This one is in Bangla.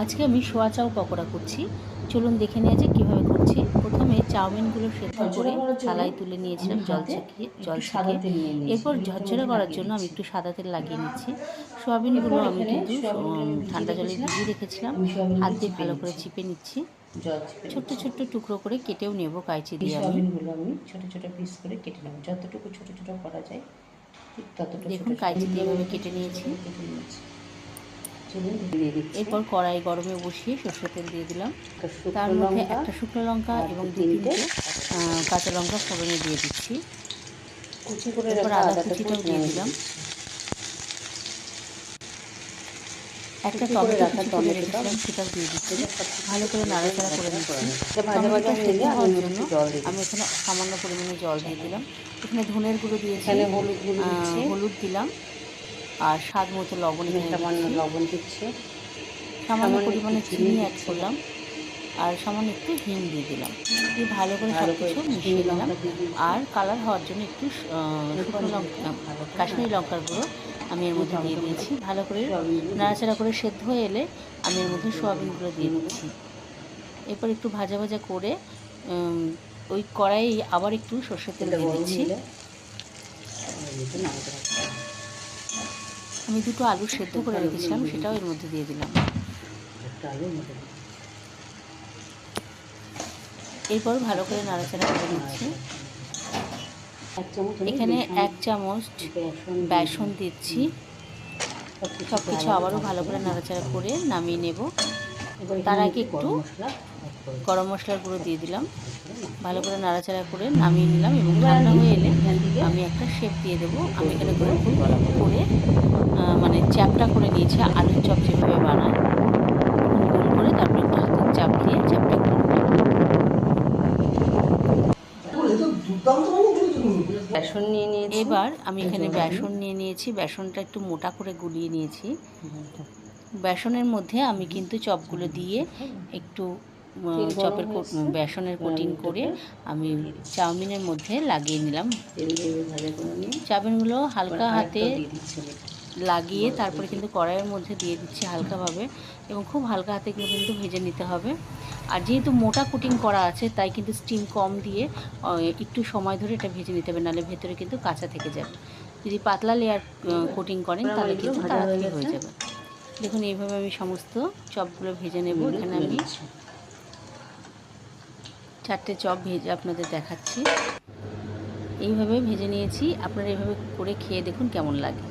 আজকে আমি সোয়া চাউ পকোড়া করছি। চলুন দেখে নেওয়া যাক কীভাবে করছি। প্রথমে চাউমিনগুলো সেদ্ধ করে থালায় তুলে নিয়েছিলাম জল ছেঁকে। এরপর ঝরঝরে করার জন্য আমি একটু সাদা তেল লাগিয়ে নিচ্ছি। সোয়াবিনগুলো আমি কিন্তু ঠান্ডা জলে ভিজিয়ে রেখেছিলাম। হাত দিয়ে ভালো করে চিপে নিচ্ছি। ছোট্ট ছোট্ট টুকরো করে কেটেও নেব কাঁচি দিয়ে। সোয়াবিনগুলো আমি ছোট ছোট পিস করে কেটে নেব, যতটুকু ছোট ছোট করা যায় ঠিক ততটুকু। দেখুন কাঁচি দিয়ে এভাবে কেটে নিয়েছি। এরপর কড়াই গরমে বসিয়ে সরষের তেল দিয়ে দিলাম। তার মধ্যে একটা শুকনো লঙ্কা এবং 2-3টে কাঁচা লঙ্কা ফোড়নে দিয়ে দিচ্ছি। এরপর আদা কুচিটাও দিয়ে দিলাম। একটা টমেটো কুচি করে রেখেছিলাম সেটাও দিয়ে দিচ্ছি। ভালো করে নাড়াচাড়া করে নিচ্ছি। টমেটোটা সেদ্ধ হওয়ার জন্য আমি এখানে সামান্য পরিমাণে জল দিয়ে দিলাম। এখানে ধনের গুঁড়ো দিয়েছি, হলুদ দিলাম, আর স্বাদ মতো লবণ দিচ্ছি। সামান্য পরিমাণে চিনি অ্যাড করলাম, আর সামান্য একটু হিং দিয়ে দিলাম। দিয়ে ভালো করে সব কিছু মিশিয়ে দিলাম। আর কালার হওয়ার জন্য একটু শুকনো লঙ্কা, কাশ্মীরি লঙ্কার গুঁড়ো আমি এর মধ্যে দিয়ে দিয়েছি। ভালো করে নাড়াচাড়া করে সেদ্ধ হয়ে এলে আমি এর মধ্যে সোয়াবিনগুলো দিয়ে দিচ্ছি। এরপর একটু ভাজা ভাজা করে ওই কড়াইয়ে আবার একটু সর্ষের তেল দিয়ে দিচ্ছি। আমি 2টো আলু সেদ্ধ করে রেখেছিলাম, সেটাও এর মধ্যে দিয়ে দিলাম। এরপর ভালো করে নাড়াচাড়া করে নিচ্ছি। এখানে 1 চামচ বেসন দিচ্ছি। সব কিছু আবারও ভালো করে নাড়াচাড়া করে নামিয়ে নেব। তার আগে একটু গরম মশলার গুঁড়ো দিয়ে দিলাম। ভালো করে নাড়াচাড়া করে নামিয়ে নিলাম এবং ঠান্ডা হয়ে এলে আমি একটা শেপ দিয়ে দেবো। আমি এখানে গোল করে মানে চ্যাপটা করে নিয়েছি, আলুর চপ যেভাবে বানায় গোল করে, তারপর একটু হাতের চাপ দিয়ে চ্যাপটা করে বেসন নিয়ে নিয়েছি। এবার আমি এখানে বেসন নিয়ে নিয়েছি। বেসনটা একটু মোটা করে গুলিয়ে নিয়েছি। বেসনের মধ্যে আমি কিন্তু চপগুলো দিয়ে একটু চপের বেসনের কোটিং করে আমি চাউমিনের মধ্যে লাগিয়ে নিলাম। চাউমিনগুলো হালকা হাতে লাগিয়ে তারপরে কিন্তু কড়াইয়ের মধ্যে দিয়ে দিচ্ছি হালকাভাবে, এবং খুব হালকা হাতে কিন্তু ভেজে নিতে হবে। আর যেহেতু মোটা কোটিং করা আছে তাই কিন্তু স্টিম কম দিয়ে একটু সময় ধরে এটা ভেজে নিতে হবে, নাহলে ভেতরে কিন্তু কাঁচা থেকে যাবে। যদি পাতলা লেয়ার কোটিং করেন তাহলে কিন্তু তাড়াতাড়ি হয়ে যাবে। দেখুন এইভাবে আমি সমস্ত চপগুলো ভেজে নেব। এখানে আমি 4টে চপ ভেজে আপনাদের দেখাচ্ছি। এইভাবে ভেজে নিয়েছি। আপনারা এইভাবে করে খেয়ে দেখুন কেমন লাগে।